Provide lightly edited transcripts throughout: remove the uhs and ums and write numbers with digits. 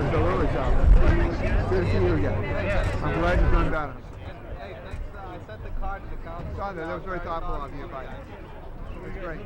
it's a little job. Good to see you again. I'm glad you've done better. Hey, thanks. I sent the card to the council. That was very thoughtful of you, buddy. It was great.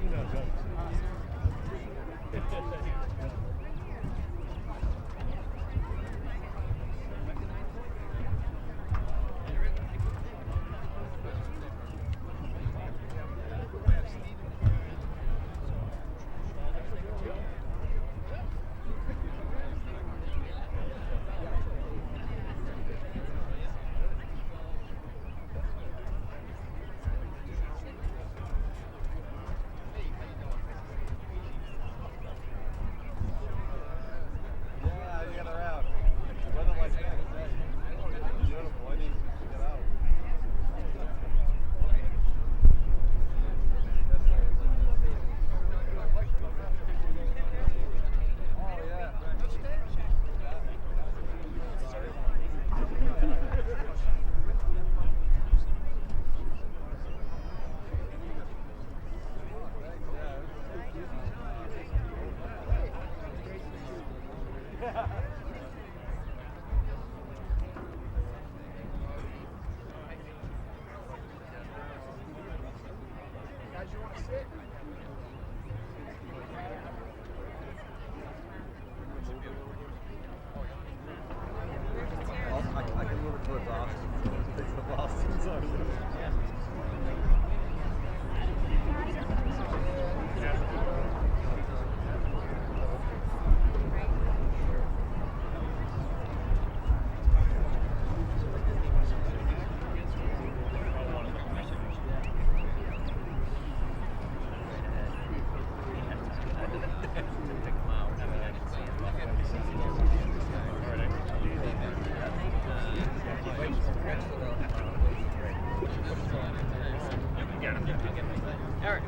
Eric,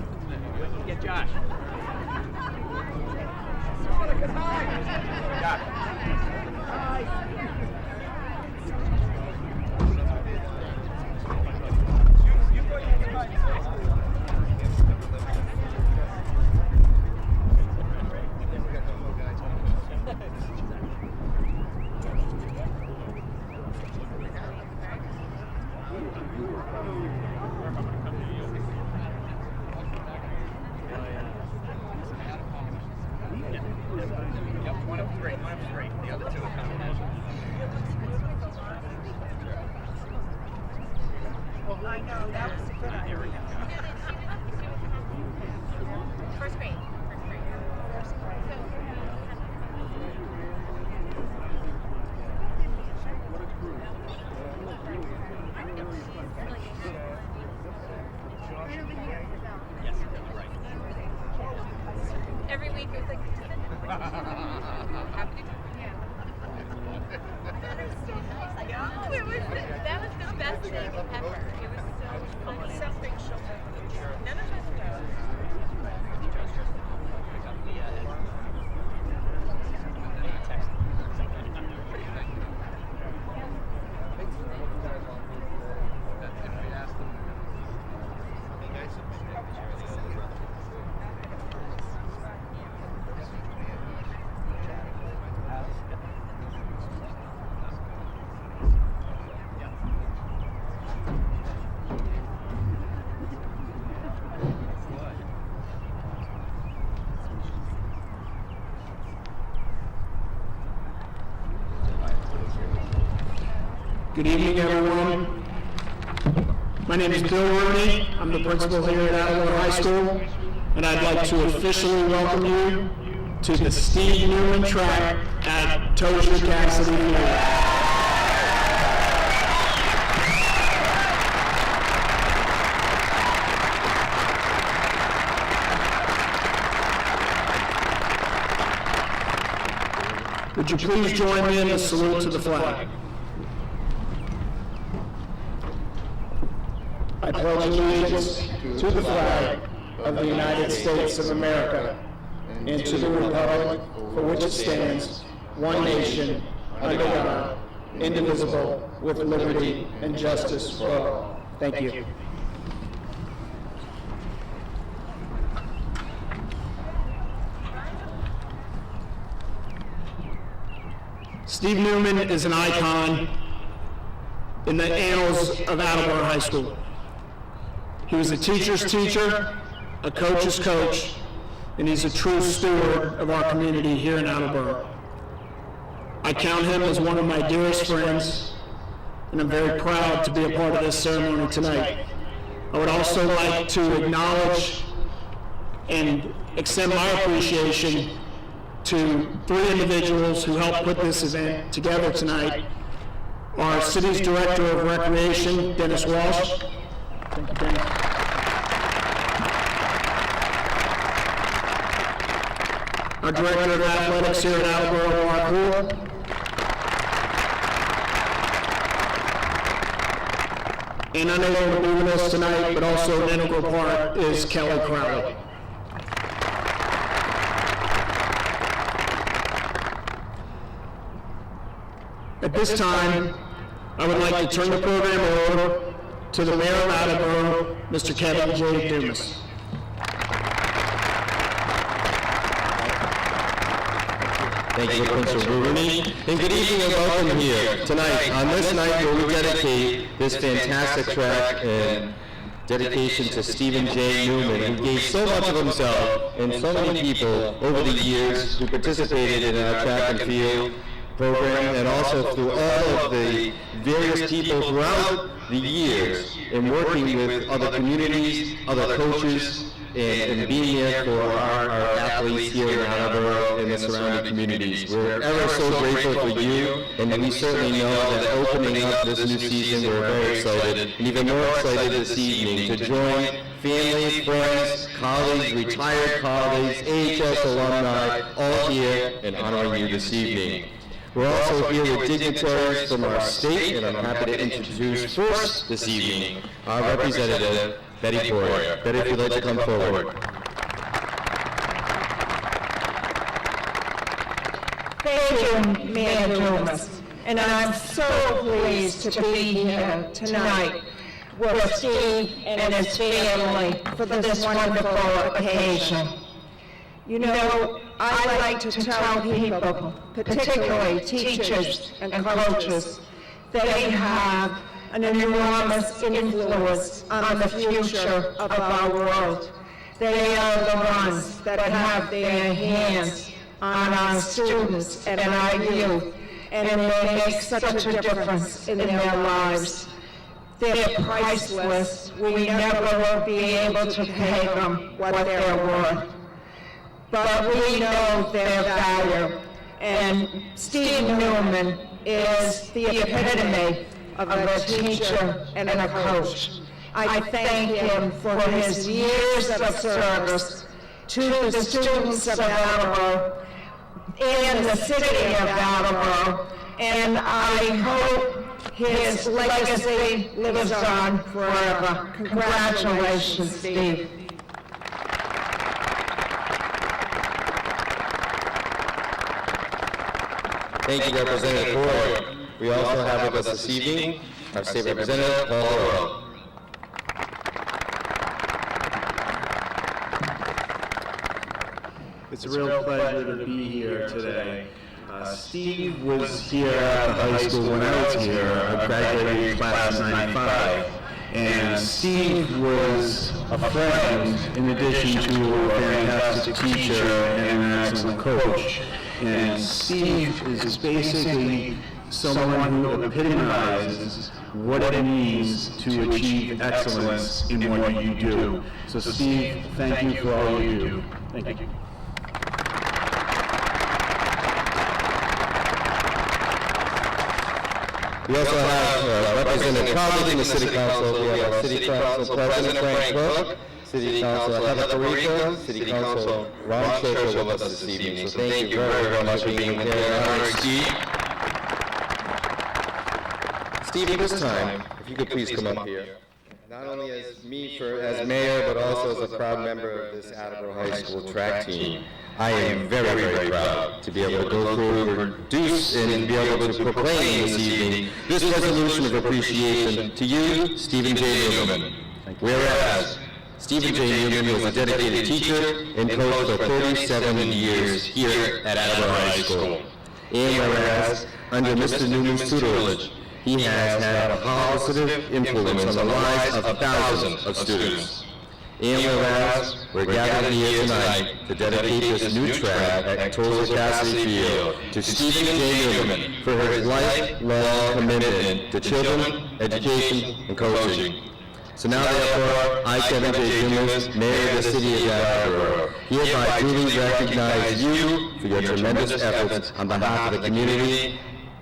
get Josh. I know, that was a good idea. First grade. Yes, right. Every week it was like, happy to No, it was that was the best thing ever. It was so fun. Something none of us know. Good evening, everyone. My name is Bill Rooney. I'm the principal here at Attleboro High School, and I'd like to officially welcome you to the Steve Newman track at Tozier Cassidy Field. Would you please join me in a salute to the flag? I pledge allegiance to the flag of the United States of America and to the republic for which it stands, one nation, under God, indivisible, with liberty and justice for all. Thank you. Steve Newman is an icon in the annals of Attleboro High School. He was a teacher's teacher, a coach's coach, and he's a true steward of our community here in Attleboro. I count him as one of my dearest friends, and I'm very proud to be a part of this ceremony tonight. I would also like to acknowledge and extend my appreciation to 3 individuals who helped put this event together tonight. Our city's Director of Recreation, Dennis Walsh. Thank you, Dennis. Our Director of Athletics here at Attleboro, Mark Houle. And unable to be with us tonight, but also an integral part, is Kelly Crowley. At this time, I would like to turn the program over to the Mayor of Attleboro, Mr. Kevin J. Dumas. Thank you, Principal Rubini, and good evening and welcome here tonight on this night where we dedicate this fantastic track and dedication to Stephen J. Newman, who gave so much of himself and so many people over the years who participated in our track and field program, and also through all of the various people throughout the years in working with other communities, other coaches, and being there for our athletes here in Attleboro and the surrounding communities. We're ever so grateful for you, and we certainly know that opening up this new season, we're very excited, and even more excited this evening to join families, friends, colleagues, retired colleagues, AHS alumni, all here and honoring you this evening. We're also here with dignitaries from our state, and I'm happy to introduce first this evening our representative, Betty Poirier. Betty, if you'd like to come forward. Thank you, Mayor Dumas. And I'm so pleased to be here tonight with Steve and his family for this wonderful occasion. You know, I like to tell people, particularly teachers and coaches, they have an enormous influence on the future of our world. They are the ones that have their hands on our students and our youth, and they make such a difference in their lives. They're priceless. We never will be able to pay them what they're worth. But we know their value, and Steve Newman is the epitome of a teacher and a coach. I thank him for his years of service to the students of Attleboro and the city of Attleboro, and I hope his legacy lives on forever. Congratulations, Steve. Thank you, Representative Poirier. We also have with us this evening our State Representative, Paul Laurel. It's a real pleasure to be here today. Steve was here at the high school when I was here. I graduated class of '95. And Steve was a friend in addition to a fantastic teacher and an excellent coach. And Steve is basically someone who epitomizes what it means to achieve excellence in what you do. So Steve, thank you for all you do. Thank you. We also have Representative colleagues in the City Council. We have our City Council President, Frank Brooke, City Council Heather Perico, City Council Ron Churchill with us this evening. So thank you very much for being here and honoring Steve. Steve, at this time, if you could please come up here. Not only as me as mayor, but also as a proud member of this Attleboro High School track team. I am very, very proud to be able to go through, produce, and be able to proclaim this evening this resolution of appreciation to you, Stephen J. Newman. Whereas Stephen J. Newman was a dedicated teacher and coach for 37 years here at Attleboro High School. And whereas, under Mr. Newman's tutelage, he has had a positive influence on the lives of thousands of students. And whereas, we're gathered here tonight to dedicate this new track at Tozer Cassidy Field to Stephen J. Newman for his lifelong commitment to children, education, and coaching. So now, therefore, I, Kevin J. Newman, Mayor of the City of Attleboro, hereby duly recognize you for your tremendous efforts on behalf of the community,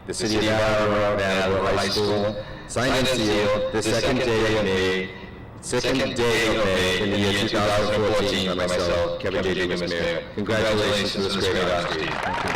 the City of Attleboro, and Attleboro High School. Signed and sealed the second day of May in the year 2014 by myself, Kevin J. Newman, Mayor. Congratulations to this great athlete. Thank you.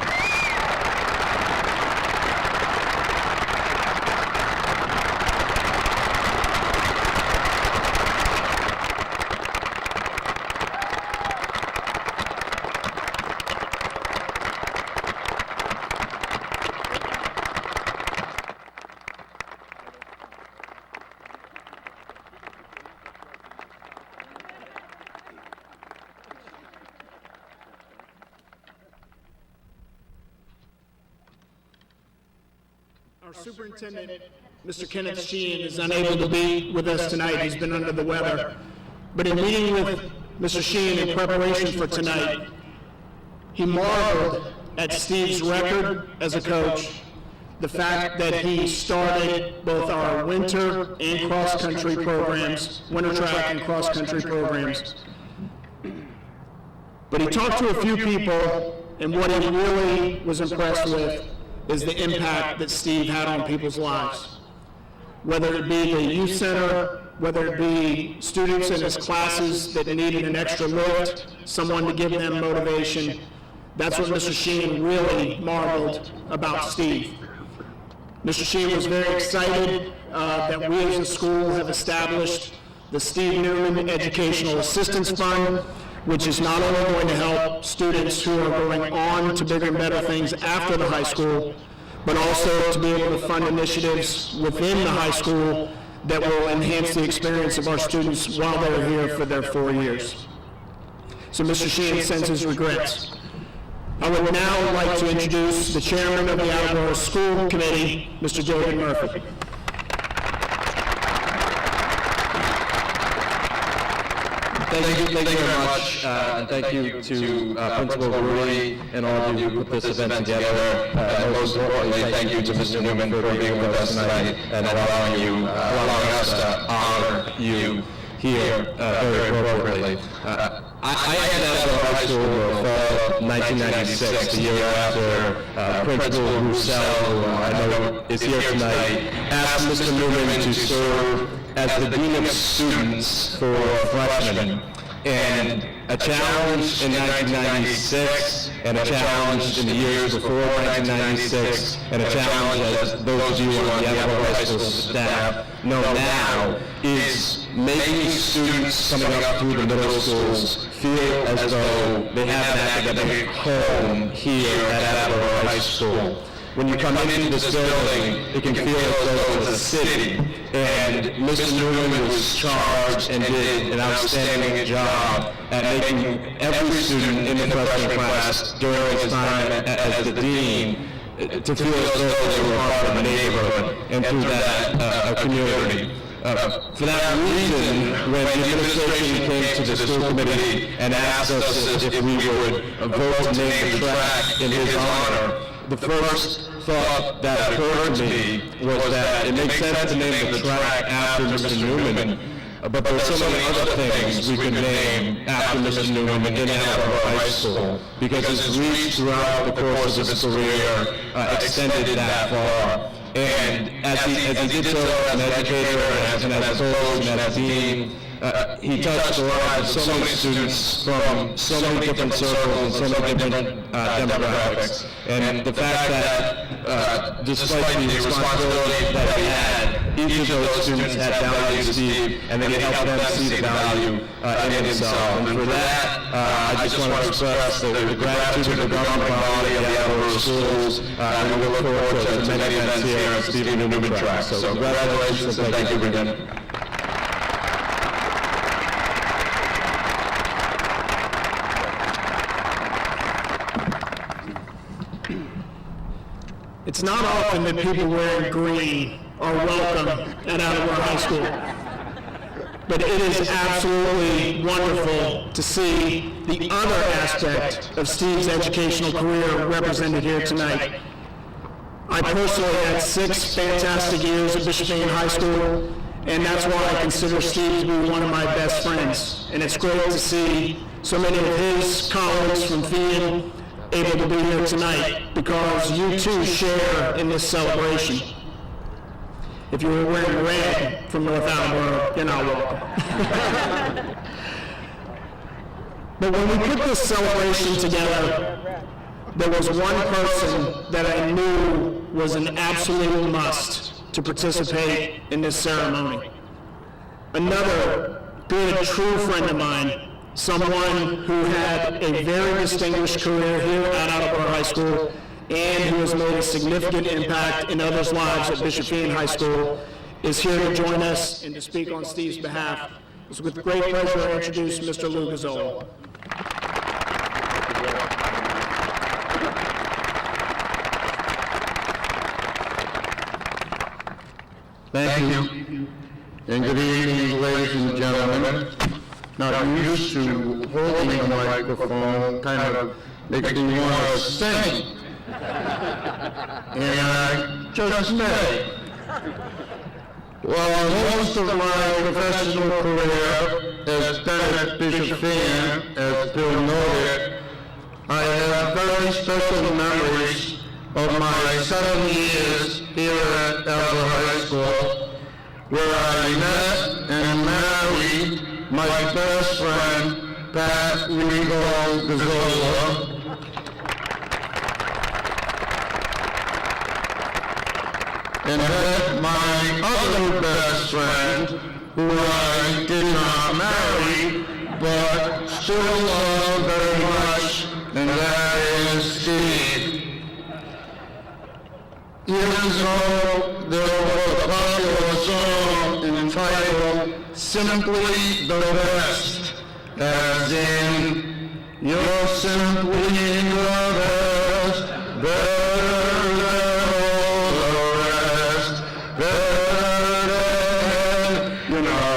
Our superintendent, Mr. Kenneth Sheehan, is unable to be with us tonight. He's been under the weather. But in meeting with Mr. Sheehan in preparation for tonight, he marveled at Steve's record as a coach, the fact that he started both our winter and cross-country programs, winter track and cross-country programs. But he talked to a few people, and what he really was impressed with is the impact that Steve had on people's lives. Whether it be the youth center, whether it be students in his classes that needed an extra lift, someone to give them motivation, that's what Mr. Sheehan really marveled about Steve. Mr. Sheehan was very excited that we as a school have established the Steve Newman Educational Assistance Fund, which is not only going to help students who are going on to bigger and better things after the high school, but also to be able to fund initiatives within the high school that will enhance the experience of our students while they're here for their 4 years. So Mr. Sheehan sends his regrets. I would now like to introduce the chairman of the Attleboro School Committee, Mr. David Murphy. Thank you very much, and thank you to Principal Rudy and all of you who put this event together. Most importantly, thank you to Mr. Newman for being with us tonight and allowing us to honor you here very appropriately. I ended up at high school in the fall of 1996, the year after Principal Roussel, who I know is here tonight, asked Mr. Newman to serve as the Dean of Students for freshmen. And a challenge in 1996, and a challenge in the years before 1996, and a challenge, as those of you on the Attleboro High School staff know now, is making students coming up through the middle schools feel as though they have an academic home here at Attleboro High School. When you come into this building, it can feel as though it's a city. And Mr. Newman was charged and did an outstanding job at making every student in the freshman class during his time as the dean to feel as though they were part of a neighborhood and through that a community. For that reason, when the administration came to the school committee and asked us if we would vote to name the track in his honor, the first thought that occurred to me was that it makes sense to name the track after Mr. Newman, but there are so many other things we could name after Mr. Newman in Attleboro High School, because his reach throughout the course of his career extended that far. And as he did so as an educator and as a coach and as a dean, he touched the lives of so many students from so many different circles and so many different demographics. And the fact that despite the responsibility that he had, each of those students had value to Steve, and then he helped them see the value in himself. And for that, I just want to express the gratitude of the governing body of the Attleboro schools, and we look forward to many events here at Stephen Newman Track. So congratulations and thank you again. It's not often that people wearing green are welcome at Attleboro High School, but it is absolutely wonderful to see the other aspect of Steve's educational career represented here tonight. I personally had 6 fantastic years at Bishop Ian High School, and that's why I consider Steve to be one of my best friends. And it's great to see so many of his colleagues from Fian able to be here tonight, because you too share in this celebration. If you were wearing red from North Attleboro, you're not welcome. But when we put this celebration together, there was one person that I knew was an absolute must to participate in this ceremony. Another good, true friend of mine, someone who had a very distinguished career here at Attleboro High School and who has made a significant impact in others' lives at Bishop Ian High School, is here to join us and to speak on Steve's behalf. It's with great pleasure I introduce Mr. Lou Gazzola. Thank you, and good evening, ladies and gentlemen. Not used to holding a microphone, kind of makes me want to sing. And I just may. Well, most of my professional career has been at Bishop Ian, as Bill noted. I have very special memories of my 7 years here at Attleboro High School, where I met and married my best friend, Pat Rigo Gazzola. And met my other best friend, who I did not marry, but still love very much, and that is Steve. Years ago, there was a popular song entitled Simply the Best, as in, you're simply the best, better than all the rest, better than, you know,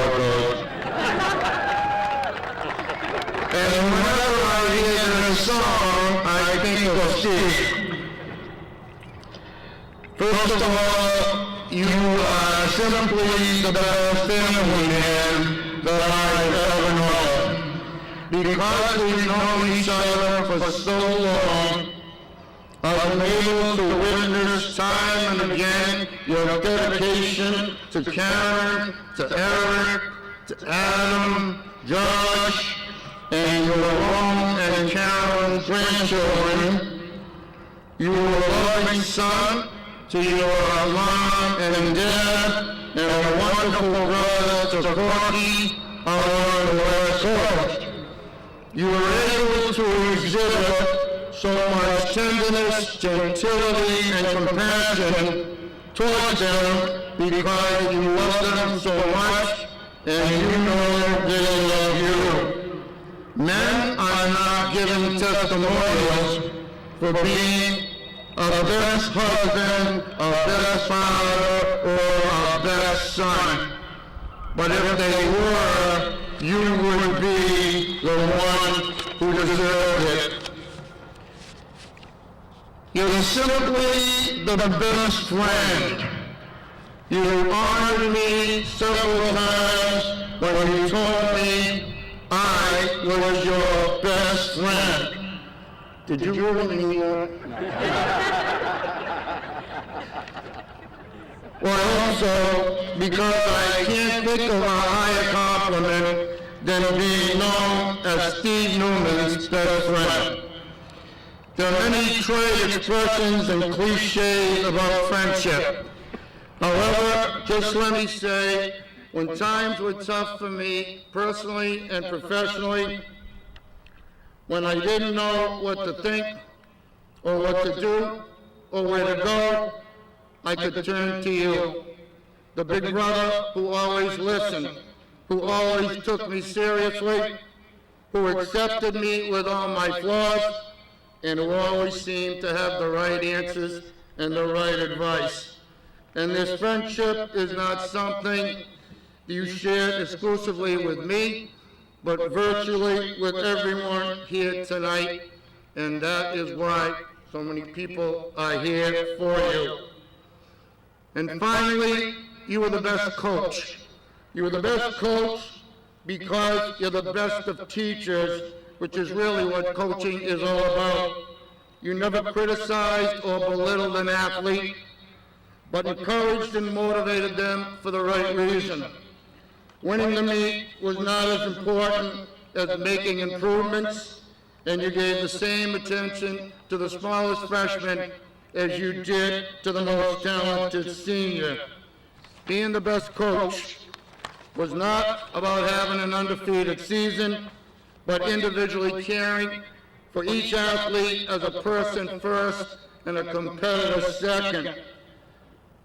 and whenever I hear this song, I think of Steve. First of all, you are simply the best family man that I've ever known. Because we've known each other for so long, I've been able to witness time and again your dedication to Karen, to Eric, to Adam, Josh, and your own and Karen's grandchildren. You were a loving son to your mom and dad, and a wonderful brother to Corky on the West Coast. You were able to exhibit so much tenderness, gentility, and compassion towards them because you love them so much, and you know they love you. Men are not giving testimonials for being a best husband, a best father, or a best son. But if they were, you would be the one who deserved it. You're simply the best friend. You honored me several times when you told me I was your best friend. Did you really mean that? Well, also, because I can't think of a higher compliment than being known as Steve Newman's best friend. There are many trade expressions and cliches about friendship. However, just let me say, when times were tough for me, personally and professionally, when I didn't know what to think, or what to do, or where to go, I could turn to you, the big brother who always listened, who always took me seriously, who accepted me with all my flaws, and who always seemed to have the right answers and the right advice. And this friendship is not something you shared exclusively with me, but virtually with everyone here tonight, and that is why so many people are here for you. And finally, you are the best coach. You are the best coach because you're the best of teachers, which is really what coaching is all about. You never criticized or belittled an athlete, but encouraged and motivated them for the right reason. Winning the meet was not as important as making improvements, and you gave the same attention to the smallest freshman as you did to the most talented senior. Being the best coach was not about having an undefeated season, but individually caring for each athlete as a person first and a competitor second.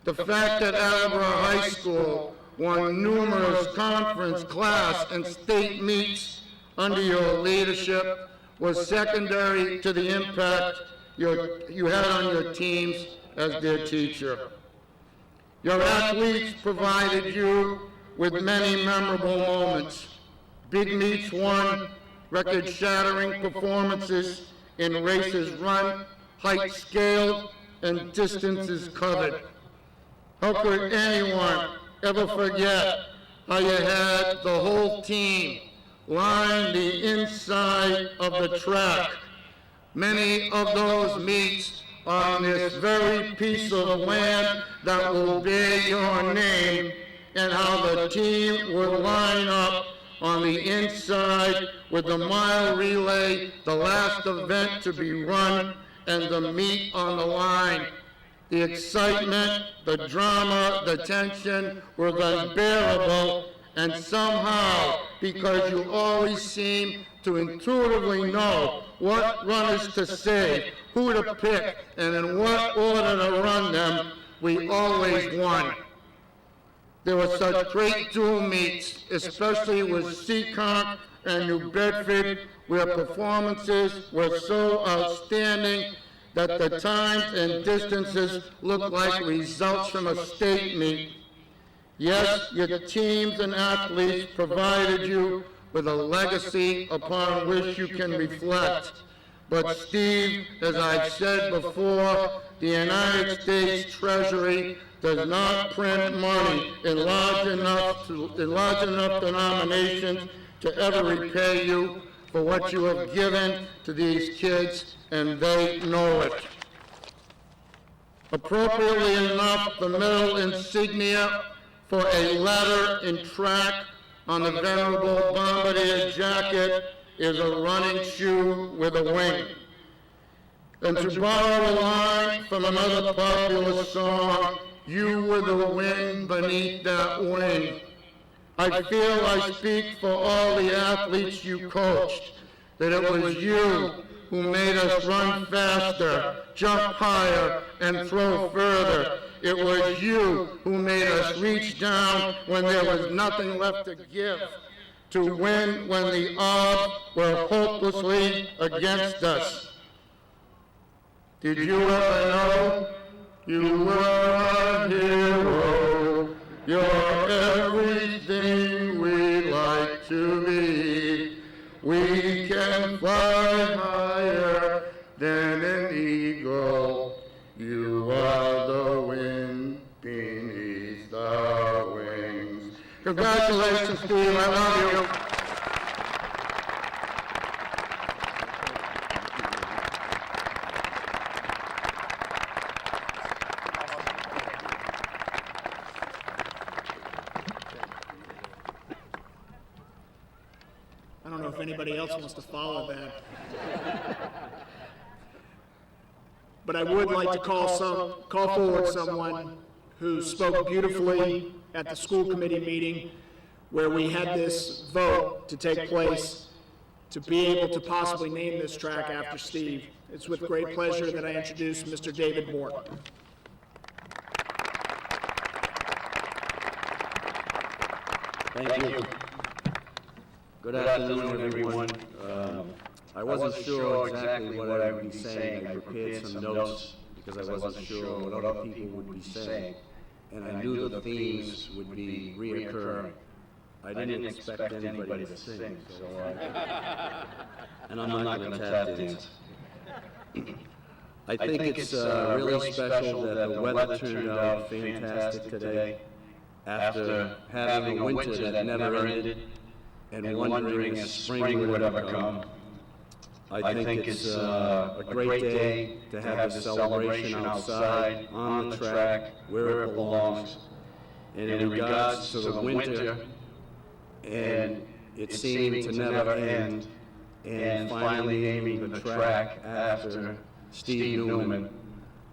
The fact that Attleboro High School won numerous conference, class, and state meets under your leadership was secondary to the impact you had on your teams as their teacher. Your athletes provided you with many memorable moments. Big meets won, record-shattering performances in races run, heights scaled, and distances covered. How could anyone ever forget how you had the whole team line the inside of the track? Many of those meets on this very piece of land that will bear your name, and how the team would line up on the inside with the mile relay, the last event to be run, and the meet on the line. The excitement, the drama, the tension were unbearable, and somehow, because you always seem to intuitively know what runners to save, who to pick, and in what order to run them, we always won. There were such great dual meets, especially with Seekonk and New Bedford, where performances were so outstanding that the times and distances looked like results from a state meet. Yes, your teams and athletes provided you with a legacy upon which you can reflect. But Steve, as I've said before, the United States Treasury does not print money in large enough denominations to ever repay you for what you have given to these kids, and they know it. Appropriately enough, the medal insignia for a letter in track on the venerable bombardier jacket is a running shoe with a wing. And to borrow a line from another popular song, you were the wind beneath that wing. I feel I speak for all the athletes you coached, that it was you who made us run faster, jump higher, and throw further. It was you who made us reach down when there was nothing left to give, to win when the odds were hopelessly against us. Did you ever know you were a hero? You're everything we like to be. We can fly higher than an eagle. You are the wind beneath our wings. Congratulations, Steve. I love you. I don't know if anybody else wants to follow that. But I would like to call forward someone who spoke beautifully at the school committee meeting where we had this vote to take place to be able to possibly name this track after Steve. It's with great pleasure that I introduce Mr. David Moore. Thank you. Good afternoon, everyone. I wasn't sure exactly what I would be saying. I prepared some notes because I wasn't sure what other people would be saying, and I knew the themes would be reoccurring. I didn't expect anybody to sing, so and I'm not going to tap dance. I think it's really special that the weather turned out fantastic today, after having a winter that never ended and wondering if spring would ever come. I think it's a great day to have this celebration outside, on the track, where it belongs. And in regards to the winter, and it seemed to never end, and finally naming the track after Steve Newman,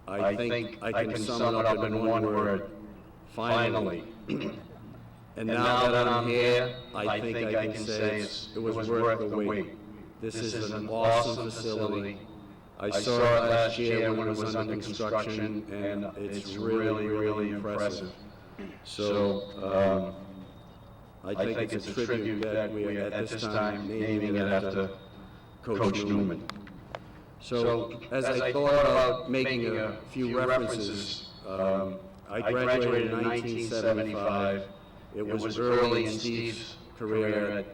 I think I can sum it up in one word: finally. And now that I'm here, I think I can say it was worth the wait. This is an awesome facility. I saw it last year when it was under construction, and it's really, really impressive. So I think it's a tribute that we at this time naming it after Coach Newman. So as I thought about making a few references, I graduated in 1975. It was early in Steve's career at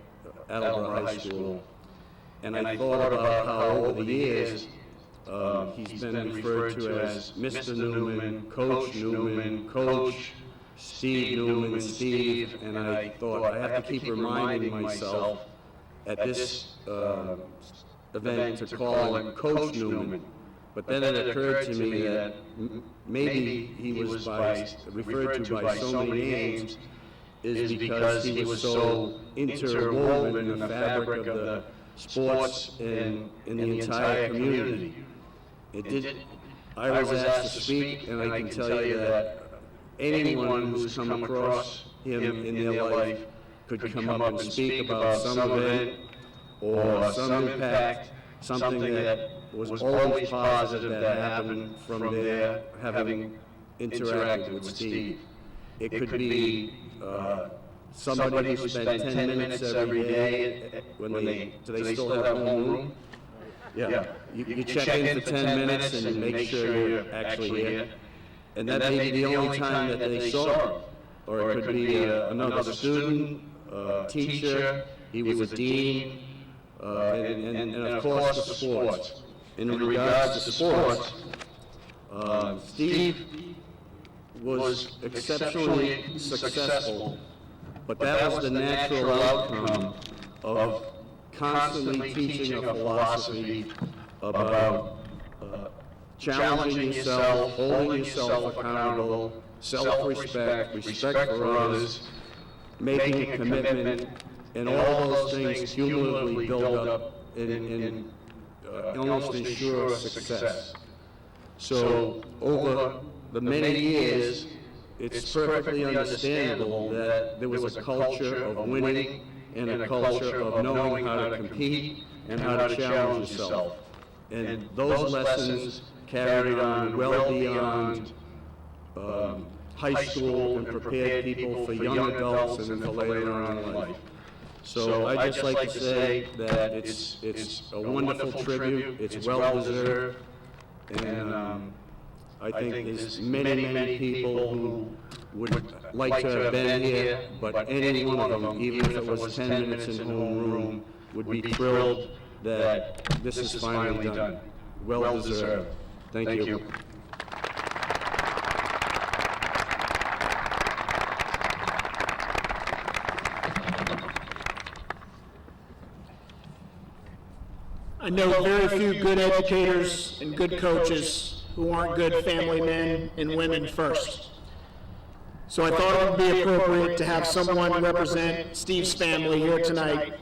Attleboro High School. And I thought about how over the years, he's been referred to as Mr. Newman, Coach Newman, Coach Steve Newman, Steve, and I thought I have to keep reminding myself at this event to call him Coach Newman. But then it occurred to me that maybe he was referred to by so many names is because he was so interwoven in the fabric of the sports in the entire community. I was asked to speak, and I can tell you that anyone who's come across him in their life could come up and speak about some event or some impact, something that was always positive that happened from there, having interacted with Steve. It could be somebody who spent 10 minutes every day when do they still have homeroom? Yeah. You check in for 10 minutes and make sure you're actually here. And that may be the only time that they saw him. Or it could be another student, teacher, he was a dean, and of course the sports. In regards to sports, Steve was exceptionally successful, but that was the natural outcome of constantly teaching a philosophy about challenging yourself, holding yourself accountable, self-respect, respect for others, making a commitment, and all those things cumulatively build up and almost ensure success. So over the many years, it's perfectly understandable that there was a culture of winning and a culture of knowing how to compete and how to challenge yourself. And those lessons carried on well beyond high school and prepared people for young adults and then for later on in life. So I'd just like to say that it's a wonderful tribute, it's well-deserved, and I think there's many people who would like to have been here, but any one of them, even if it was 10 minutes in homeroom, would be thrilled that this is finally done. Well-deserved. Thank you. I know very few good educators and good coaches who aren't good family men and women first. So I thought it would be appropriate to have someone represent Steve's family here tonight.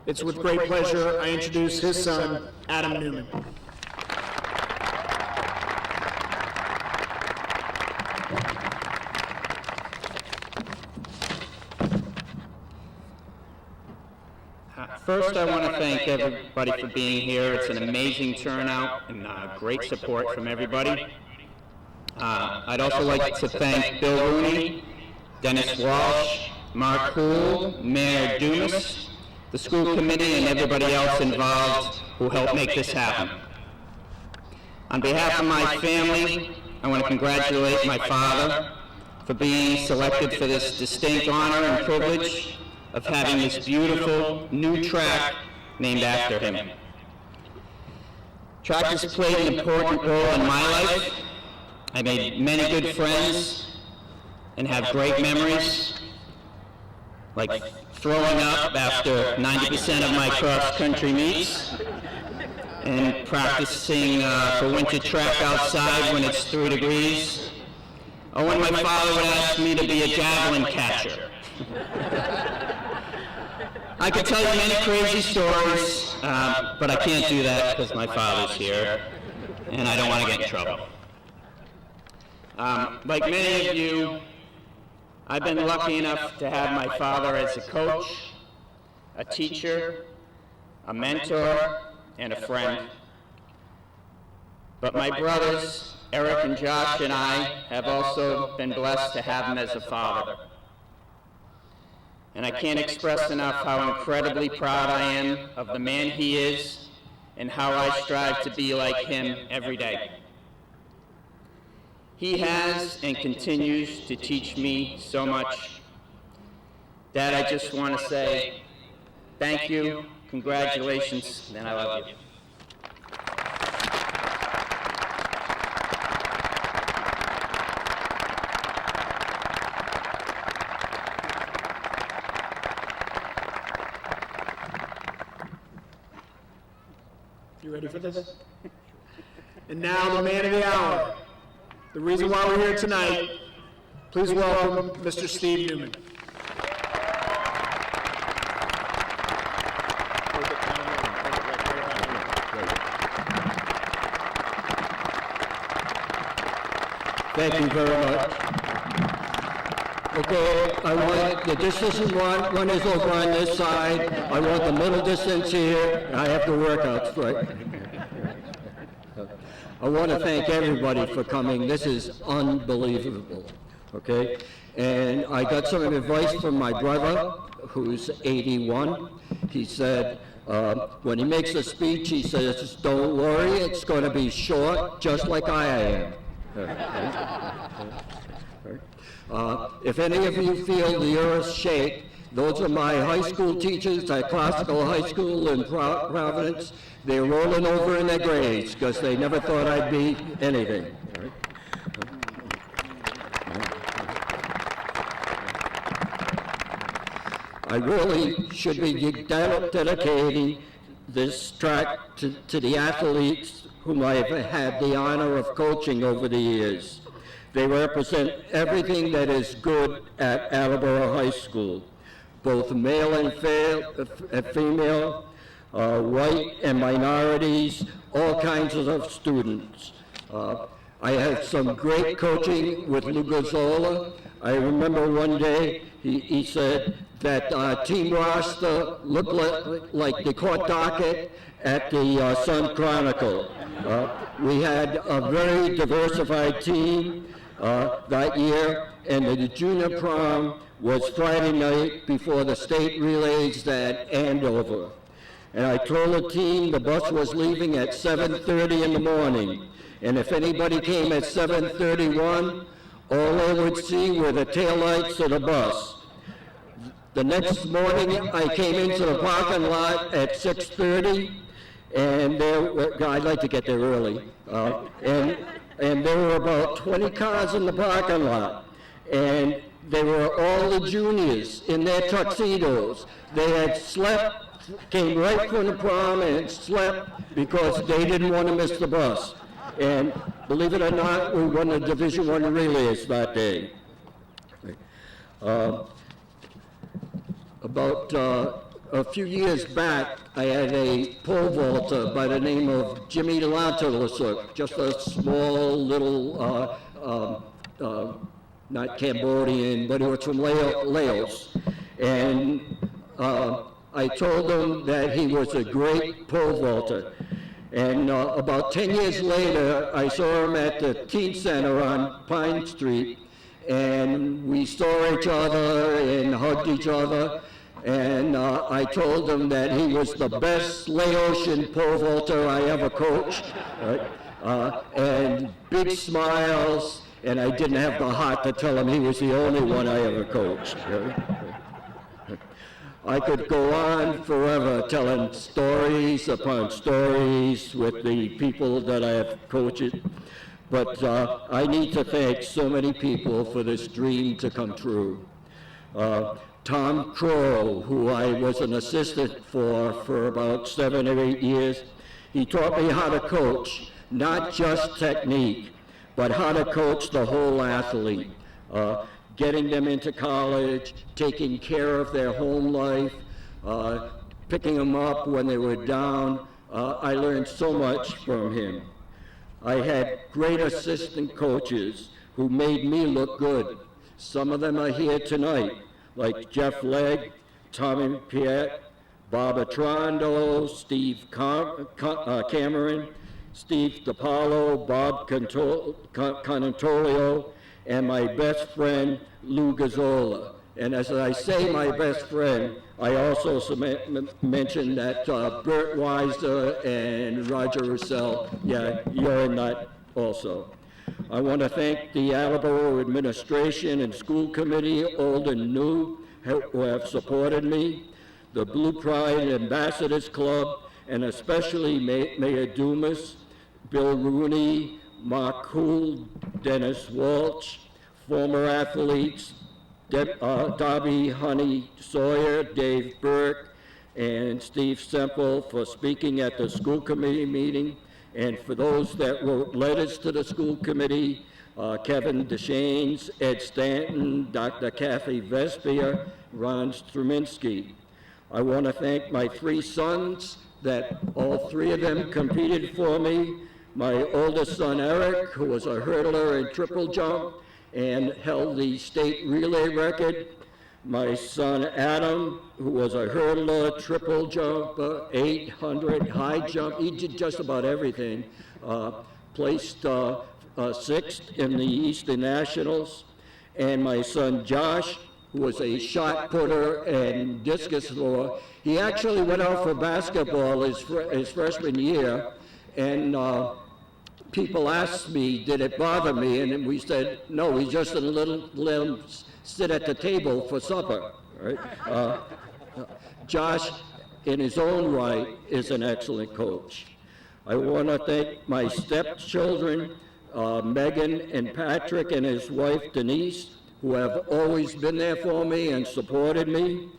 It's with great pleasure I introduce his son, Adam Newman. First, I want to thank everybody for being here. It's an amazing turnout and great support from everybody. I'd also like to thank Bill Rooney, Dennis Walsh, Mark Poole, Mayor Dumas, the school committee, and everybody else involved who helped make this happen. On behalf of my family, I want to congratulate my father for being selected for this distinct honor and privilege of having this beautiful new track named after him. Track has played an important role in my life. I made many good friends and have great memories, like throwing up after 90% of my cross-country meets and practicing for winter track outside when it's 3 degrees, or when my father would ask me to be a javelin catcher. I could tell you many crazy stories, but I can't do that because my father's here, and I don't want to get in trouble. Like many of you, I've been lucky enough to have my father as a coach, a teacher, a mentor, and a friend. But my brothers, Eric and Josh, and I have also been blessed to have him as a father. And I can't express enough how incredibly proud I am of the man he is and how I strive to be like him every day. He has and continues to teach me so much. Dad, I just want to say thank you, congratulations, and I love you. You ready for this? And now the man of the hour. The reason why we're here tonight, please welcome Mr. Steve Newman. Thank you very much. Okay, I want the distance one is over on this side. I want the middle distance here. I have to work out straight. I want to thank everybody for coming. This is unbelievable, okay? And I got some advice from my brother, who's 81. He said, when he makes a speech, he says, don't worry, it's going to be short, just like I am. If any of you feel the earth shake, those are my high school teachers at Classical High School in Providence. They're rolling over in their graves because they never thought I'd be anything. I really should be dedicating this track to the athletes whom I've had the honor of coaching over the years. They represent everything that is good at Attleboro High School, both male and female, white and minorities, all kinds of students. I had some great coaching with Lou Gazzola. I remember one day he said that team roster looked like the court docket at the Sun Chronicle. We had a very diversified team that year, and the junior prom was Friday night before the state relays at Andover. And I told the team the bus was leaving at 7:30 in the morning. And if anybody came at 7:31, all they would see were the taillights of the bus. The next morning, I came into the parking lot at 6:30, and I'd like to get there early. And there were about 20 cars in the parking lot. And they were all the juniors in their tuxedos. They had slept, came right from the prom and slept because they didn't want to miss the bus. And believe it or not, we won the Division I relays that day. About a few years back, I had a pole vaulter by the name of Jimmy Lantalusuk, just a small little, not Cambodian, but he was from Laos. And I told him that he was a great pole vaulter. And about 10 years later, I saw him at the teen center on Pine Street, and we saw each other and hugged each other. And I told him that he was the best Laotian pole vaulter I ever coached. Right? and big smiles, and I didn't have the heart to tell him he was the only one I ever coached. I could go on forever telling stories upon stories with the people that I have coached, but I need to thank so many people for this dream to come true. Tom Crow, who I was an assistant for about 7 or 8 years, he taught me how to coach, not just technique, but how to coach the whole athlete. Getting them into college, taking care of their home life, picking them up when they were down. I learned so much from him. I had great assistant coaches who made me look good. Some of them are here tonight, like Jeff Legg, Tommy Piet, Bob Atrando, Steve Cameron, Steve DiPaolo, Bob Canantolio, and my best friend, Lou Gazzola. And as I say my best friend, I also mentioned that Bert Weiser and Roger Russell, yeah, you're in that also. I want to thank the Attleboro administration and school committee, old and new, who have supported me, the Blue Pride Ambassadors Club, and especially Mayor Dumas, Bill Rooney, Mark Hool, Dennis Walsh, former athletes, Darby Honey Sawyer, Dave Burke, and Steve Semple for speaking at the school committee meeting, and for those that wrote letters to the school committee, Kevin DeShanes, Ed Stanton, Dr. Kathy Vespia, Ron Struminski. I want to thank my 3 sons that all 3 of them competed for me. My oldest son, Eric, who was a hurdler in triple jump and held the state relay record. My son, Adam, who was a hurdler, triple jump, 800, high jump. He did just about everything. Placed 6th in the Eastern Nationals. And my son, Josh, who was a shot putter and discus thrower. He actually went out for basketball his freshman year, and people asked me, did it bother me? And we said, no, he's just a little sit at the table for supper, right? Josh, in his own right, is an excellent coach. I want to thank my stepchildren, Megan and Patrick, and his wife, Denise, who have always been there for me and supported me.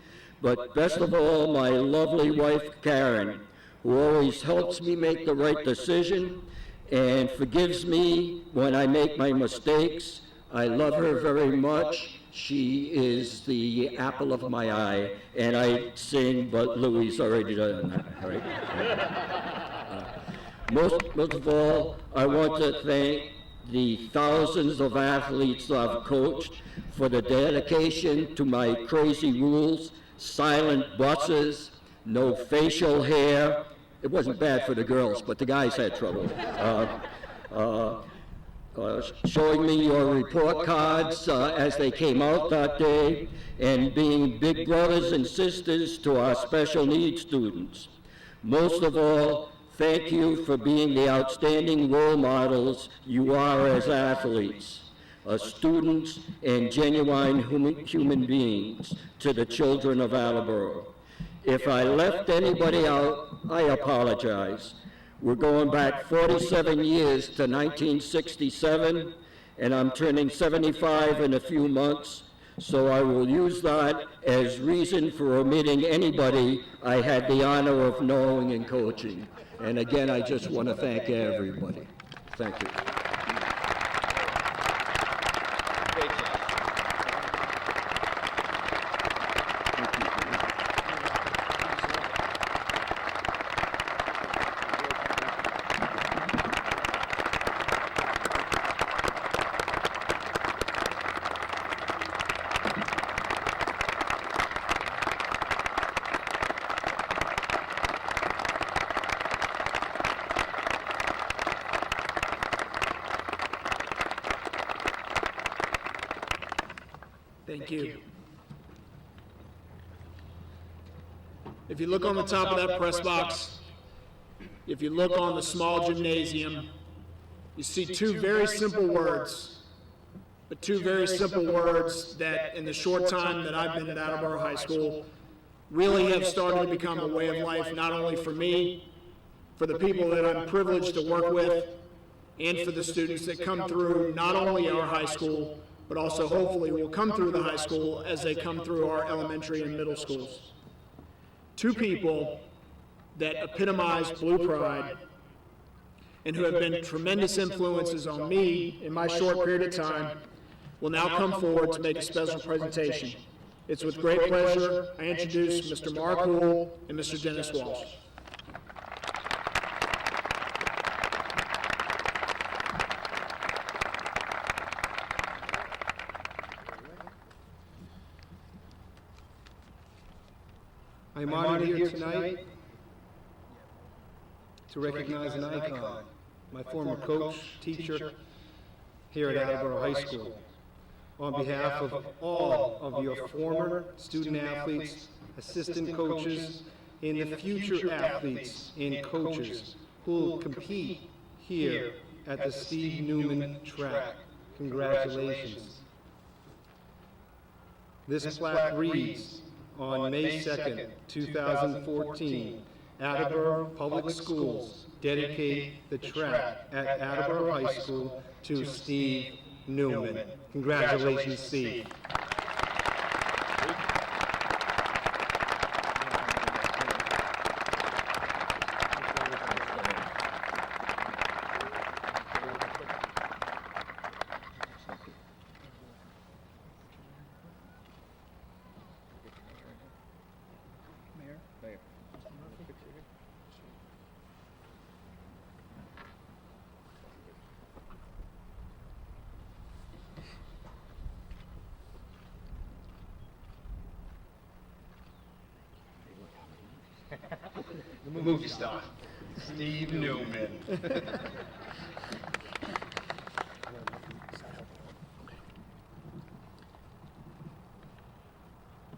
But best of all, my lovely wife, Karen, who always helps me make the right decision and forgives me when I make my mistakes. I love her very much. She is the apple of my eye, and I sing, but Louis already done that, right? Most of all, I want to thank the thousands of athletes I've coached for the dedication to my crazy rules, silent buses, no facial hair. It wasn't bad for the girls, but the guys had trouble. Showing me your report cards as they came out that day, and being big brothers and sisters to our special needs students. Most of all, thank you for being the outstanding role models you are as athletes, students, and genuine human beings to the children of Attleboro. If I left anybody out, I apologize. We're going back 47 years to 1967, and I'm turning 75 in a few months, so I will use that as reason for omitting anybody I had the honor of knowing and coaching. And again, I just want to thank everybody. Thank you. Thank you. If you look on the top of that press box, if you look on the small gymnasium, you see two very simple words, but two very simple words that in the short time that I've been at Attleboro High School really have started to become a way of life, not only for me, for the people that I'm privileged to work with, and for the students that come through not only our high school, but also hopefully will come through the high school as they come through our elementary and middle schools. Two people that epitomize Blue Pride and who have been tremendous influences on me in my short period of time will now come forward to make a special presentation. It's with great pleasure I introduce Mr. Mark Houle and Mr. Dennis Walsh. I'm honored here tonight to recognize an icon, my former coach, teacher here at Attleboro High School. On behalf of all of your former student athletes, assistant coaches, and the future athletes and coaches who will compete here at the Steve Newman track, congratulations. This plaque reads, on May 2nd, 2014, Attleboro Public Schools dedicate the track at Attleboro High School to Steve Newman. Congratulations, Steve. The movie star, Steve Newman.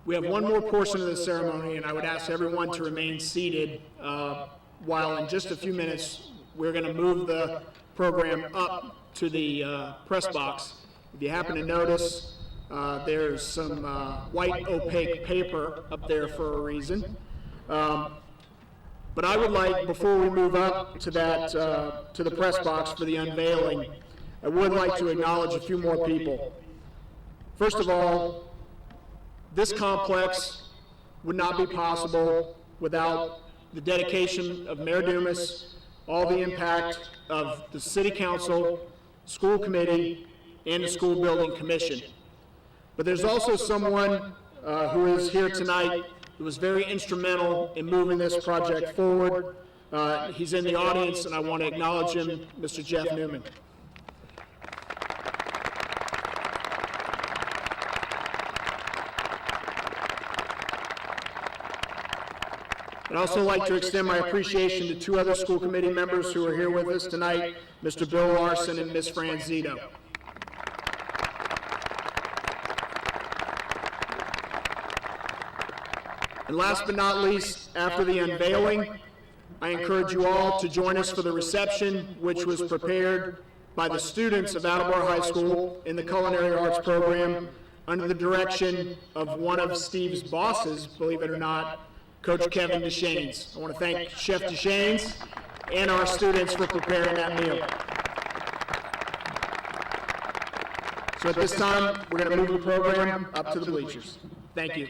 We have one more portion of the ceremony, and I would ask everyone to remain seated while in just a few minutes we're going to move the program up to the press box. If you happen to notice, there's some white opaque paper up there for a reason. But I would like, before we move up to that, to the press box for the unveiling, I would like to acknowledge a few more people. First of all, this complex would not be possible without the dedication of Mayor Dumas, all the impact of the City Council, School Committee, and the School Building Commission. But there's also someone who is here tonight who was very instrumental in moving this project forward. He's in the audience, and I want to acknowledge him, Mr. Jeff Newman. I'd also like to extend my appreciation to two other school committee members who are here with us tonight, Mr. Bill Larson and Ms. Fran Zito. And last but not least, after the unveiling, I encourage you all to join us for the reception, which was prepared by the students of Attleboro High School in the Culinary Arts program under the direction of one of Steve's bosses, believe it or not, Coach Kevin Deschaines. I want to thank Chef Deschaines and our students for preparing that meal. So at this time, we're going to move the program up to the bleachers. Thank you.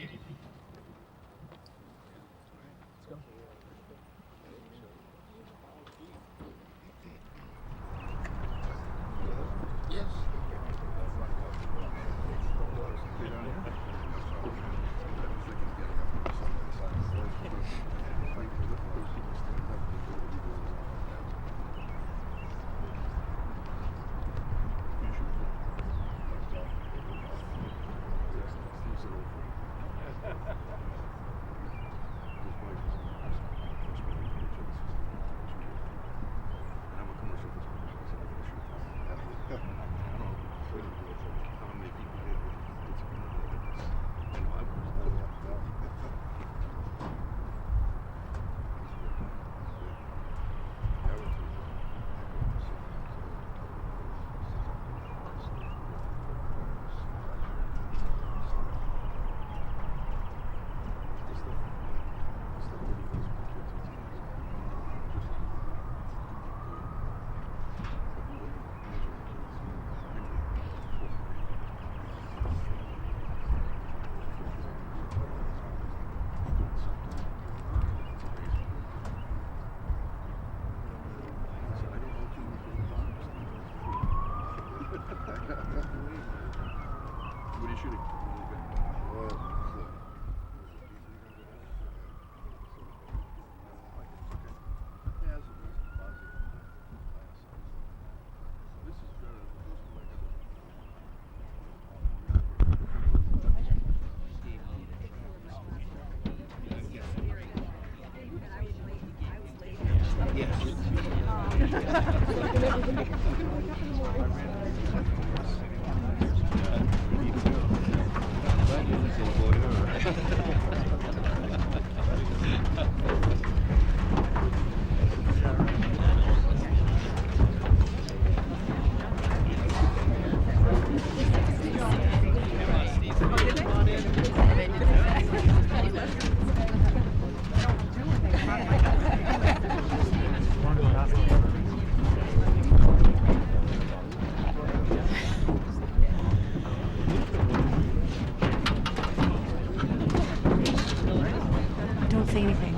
Don't say anything.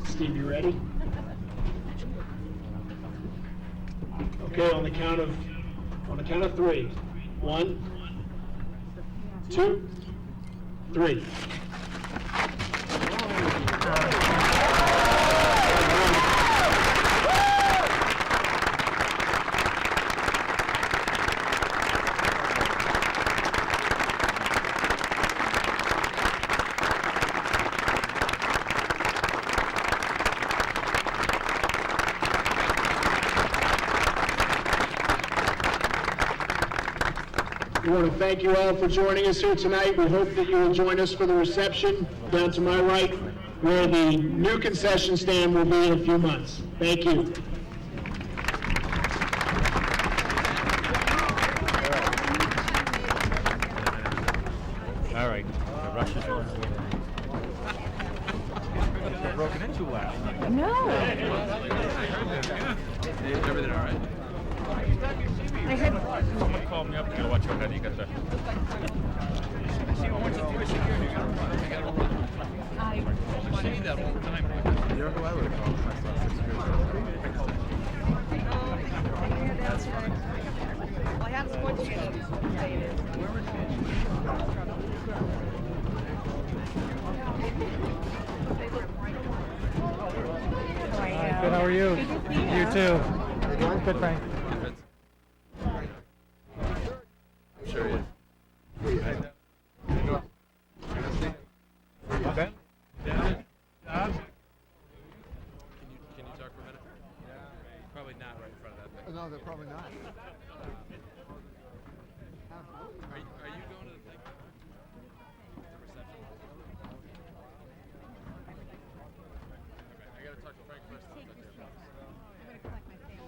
Steve, you ready? Okay, on the count of three. 1, 2, 3. We want to thank you all for joining us here tonight. We hope that you will join us for the reception down to my right, where the new concession stand will be in a few months. Thank you. All right, the rush is on. Broken into loud. No. Everything all right? I had Someone called me up and watch your head. You got the. I see that all the time. You know who I would have called if I saw 6 years ago? That's right. Well, I have sports Good, how are you? You too. Good, thanks. Sure is. Ben? Can you talk for a minute? Probably not right in front of that thing. No, they're probably not. Are you going to the thing? The reception? Okay, I gotta talk to Frank first. Take this place. I'm going to collect my family.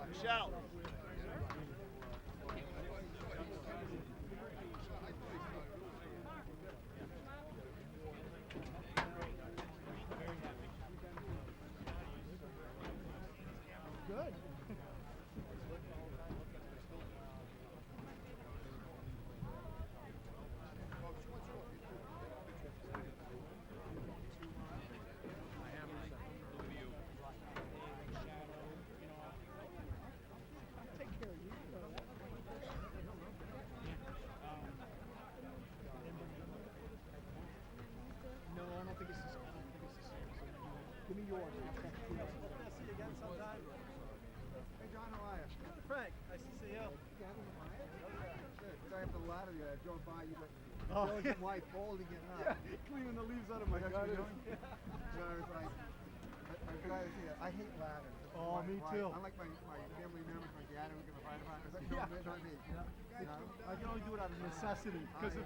Michelle. Good. Give me yours. See you again sometime. Hey, John, how are you? Frank, nice to see you. Good. I have the ladder there. I drove by you, but Oh, your wife folding it up. Yeah, cleaning the leaves out of my That's what garden. you're doing? So I was like, I'm glad to see that. I hate ladders. Oh, me too. Unlike my family members, my dad who was in the fire department, Yeah. not me. Yeah. You know? I can only do it out of necessity because if